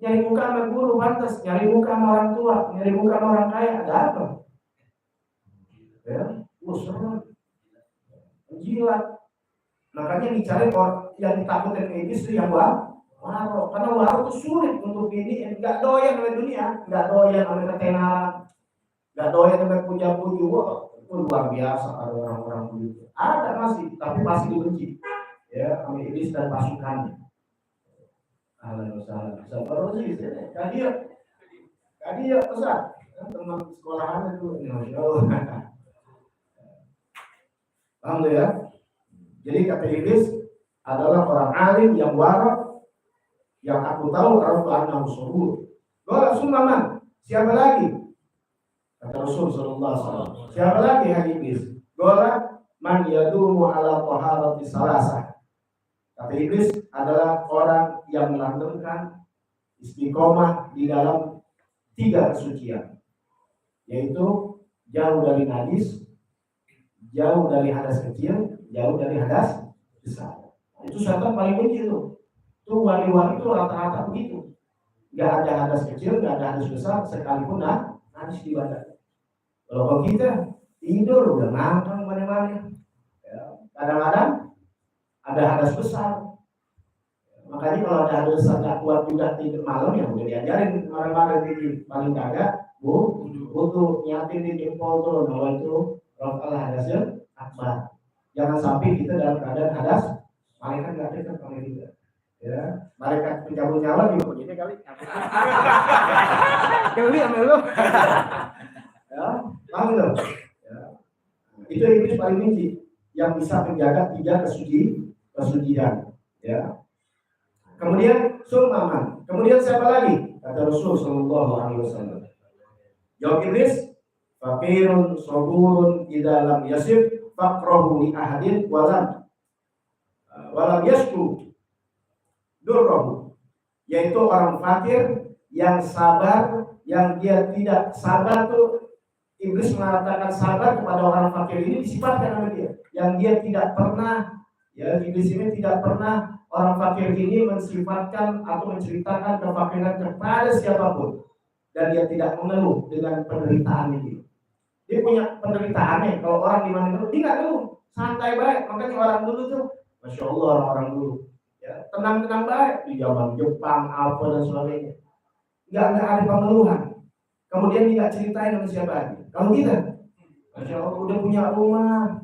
sama guru pantas, nyari muka sama orang tua, nyari muka sama orang kaya, ada apa? Ya, seru. Jilat. Makanya dicari orang yang ditakutin Iblis itu yang waro. Karena waro itu sulit untuk ini, nggak doyan sama dunia, nggak doyan sama ketenaran, nggak doyan sama puja-puji. Wah, itu luar biasa ada orang-orang begitu. Ada masih, tapi masih dibenci. Ya, sama Iblis dan pasukannya. Alhamdulillah. Sabar sih, kadir pesan. Teman sekolahan itu, alhamdulillah. Jadi kata Iblis adalah orang alim yang warak, yang aku tahu orang annahu sabur. Qala sumaman, siapa lagi? Kata Rasul sallallahu alaihi wasallam. Siapa lagi yang Iblis? Qala man yadumu ala taharati salasah. Kata Iblis adalah orang yang melanggengkan istiqomah di dalam 3 kesucian, yaitu jauh dari najis, jauh dari hadas kecil, jauh dari hadas besar. Itu syaitan paling benci tuh. Tuh wali-wali itu rata-rata begitu. Gak ada hadas kecil, gak ada hadas besar, sekalipun najis di badan. Kalau kita tidur udah ngangkang mana-mana, ya, kadang-kadang ada hadas besar. Makanya kalau ada hadas besar gak kuat juga tidur malam, ya udah diajarin kemarin-kemarin ini paling kagak butuh nyatin di jempol tuh, bahwa itu rokalah hadasnya akbar. Jangan sampai kita dalam keadaan hadas, malaikat nggak dekat sama kita. Ya, malaikat pencabut nyawa juga begini kali. Kali sama lu. Ya, paham lo? Ya. Itu iblis paling benci yang bisa menjaga 3 kesucian. Ya. Kemudian sulmaman. Kemudian siapa lagi? Kata Rasul Sallallahu Alaihi Wasallam. Jawab iblis, fakirun saburun idza lam yasif faqrahu li ahadin walam yashku durrahu, yaitu orang fakir yang sabar, yang dia tidak sabar tuh. Iblis mengatakan sabar kepada orang fakir ini disifatkan oleh dia, yang dia tidak pernah, ya, iblis ini tidak pernah orang fakir ini mensifatkan atau menceritakan kefakiran kepada siapapun, dan dia tidak mengeluh dengan penderitaan ini. Dia punya penderitaannya. Kalau orang di mana dia nggak ngeluh, santai baik. Makanya orang dulu tuh, masya Allah, orang dulu, ya, tenang-tenang baik di zaman Jepang, apa dan sebagainya. Nggak ada pengeluhan. Kemudian dia ceritain sama siapa lagi. Kalau kita, masya Allah, udah punya rumah,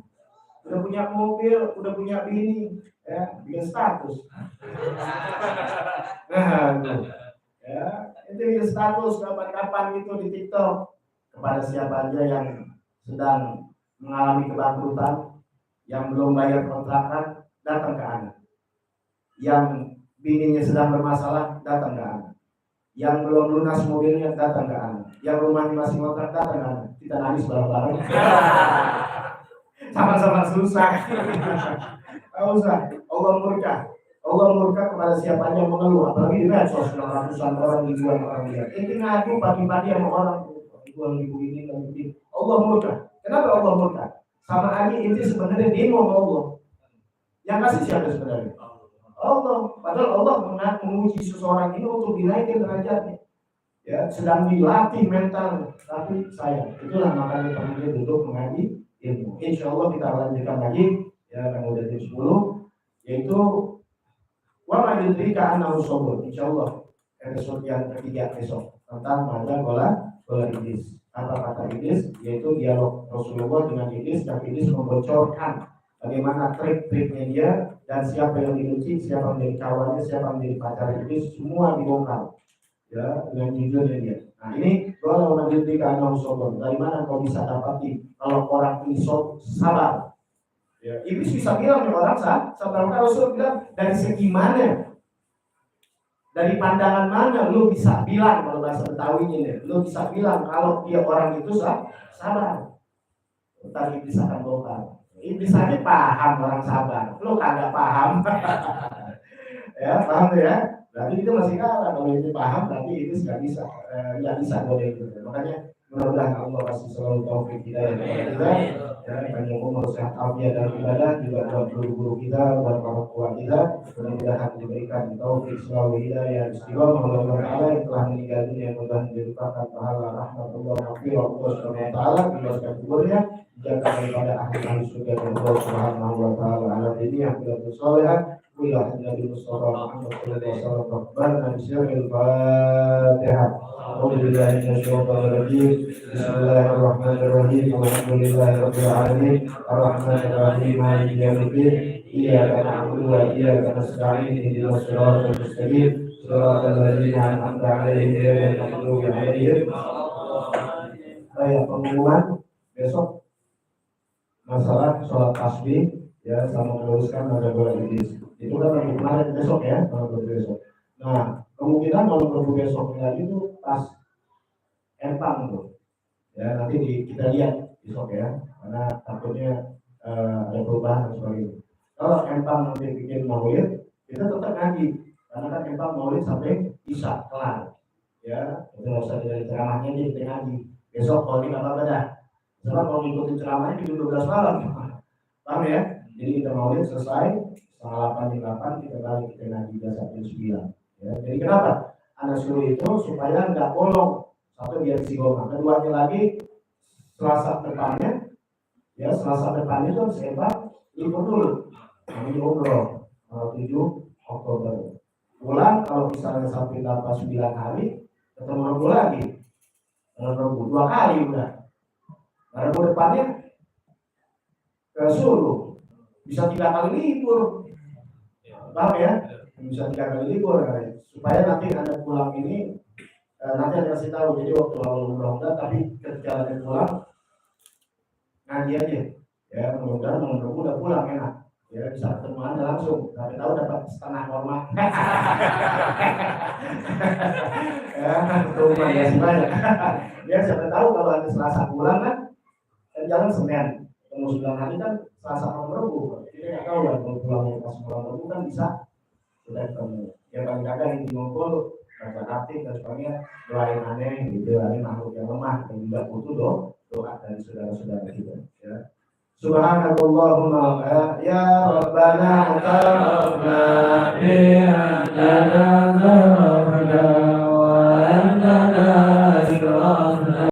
udah punya mobil, udah punya bini, ya, bikin status. Nah, ya, itu bikin status kapan-kapan gitu di TikTok kepada siapa aja yang sedang mengalami kebangkrutan, yang belum bayar kontrakan, datang ke Anda. Yang bininya sedang bermasalah, datang ke Anda. Yang belum lunas mobilnya, datang ke Anda. Yang rumahnya masih ngontrak, datang ke Anda. Kita nangis bareng-bareng. Sama-sama susah. Tidak usah. Allah murka. Allah murka kepada siapa yang mengeluh. Apalagi di medsos, ratusan orang, ribuan orang lihat. Ini ngadu pagi-pagi sama orang. Ribuan ribu ini, ribu. Allah murka. Kenapa Allah murka? Sama aja ini sebenarnya demo sama Allah. Yang kasih siapa sebenarnya? Allah. Padahal Allah menguji seseorang ini untuk dinaikkan derajatnya. Ya, sedang dilatih mental, tapi sayang. Itulah makanya kemudian duduk mengaji ilmu. Insya Allah kita lanjutkan lagi, ya, kemudian di 10, yaitu wama yudrika annahu sabur. Insya Allah episode yang ketiga besok tentang mada bola iblis. Kata-kata iblis, yaitu dialog Rasulullah dengan iblis, dan iblis membocorkan bagaimana trik-triknya dia, dan siapa yang dibenci, siapa yang menjadi kawannya, siapa yang menjadi pacar iblis, semua dibongkar. Ya, dengan judulnya dia. Nah, ini kalau menjadikan annahu sabur, dari mana kau bisa dapati kalau orang ini sabar? Ya, iblis bisa bilang ya orang sabar. Maka Rasul bilang dari segi mana, dari pandangan mana lu bisa bilang, kalau bahasa Betawinya nih, lu bisa bilang kalau dia orang itu sabar. Ntar iblis akan bongkar. Iblis aja paham orang sabar, lu kagak paham. Ya, paham ya? Berarti itu masih kalah. Kalau ini paham, berarti itu nggak bisa boleh itu. Makanya mudah-mudahan Allah kasih selalu taufik hidayah kepada kita. Ya, panjang umur, sehat afiat dalam ibadah, juga buat guru-guru kita, buat orang tua kita. Mudah-mudahan diberikan taufik selalu hidayah istiqomah oleh Allah Taala yang telah meninggal dunia, mudah-mudahan diberkahkan pahala rahmatullah Allah Subhanahu wa taala, dibebaskan kuburnya, dijaga daripada ahli surga dan Allah Subhanahu wa taala. Ala ini yang tidak bersoleh. Kuliah Nabi Mustafa Muhammad sallallahu alaihi wasallam. Rabbana bismillahil Fatihah. A'udzubillahi minasyaitonir rajim. Bismillahirrahmanirrahim. Alhamdulillahirabbil alamin. Arrahmanir rahim. Maliki yaumiddin. Iyyaka na'budu wa iyyaka nasta'in. Ihdinas siratal mustaqim. Shiratal ladzina an'amta 'alaihim ghairil maghdubi 'alaihim. Kayak pengumuman besok masalah sholat tasbih, ya, sama meluruskan ada bola iblis. Itu kan minggu kemarin, besok ya, malam besok. Nah, kemungkinan malam besok lagi itu pas empang tuh. Ya, nanti kita lihat besok ya, karena takutnya ada perubahan dan sebagainya. Kalau empang nanti bikin maulid, kita tetap ngaji, karena kan empang maulid sampai bisa kelar. Ya, itu nggak usah dari ceramahnya jadi kita ngaji. Besok kalau ini apa dah? Sebab kalau ngikutin ceramahnya di 12 malam, paham ya? Jadi kita maulid selesai setengah 8 jam 8 kita balik kita ngaji jam 1 9. Ya, jadi kenapa? Anak suruh itu supaya nggak bolong. Satu biar istiqomah. Keduanya lagi Selasa depannya, ya Selasa depannya itu sehebat libur dulu. Kami umroh 7 Oktober. Pulang kalau misalnya sampai 9 hari ketemu Rabu lagi. Rabu 2 kali udah. Rabu depannya ke Solo bisa 3 kali libur. Paham ya? Bisa 3 kali libur ya. Supaya nanti Anda pulang ini nanti Anda kasih tahu. Jadi waktu awal umroh enggak, tapi ketika Anda pulang ngaji aja. Ya, mudah-mudahan udah pulang enak. Ya, bisa ketemu Anda langsung. Tapi tahu dapat setengah hormat. Ya, rumah ya banyak. Ya, siapa tahu kalau Anda Selasa pulang kan jalan Senin. Ketemu 9 hari kan Selasa malam Rabu. Jadi nggak tahu ya kalau pulang pas malam Rabu kan bisa sudah ketemu. Ya paling kadang yang ngumpul baca hati dan sebagainya, doain aneh gitu, aneh makhluk yang lemah dan juga butuh doa dari saudara-saudara kita. Ya. Subhanallahumma ya Rabbana taqabbal minna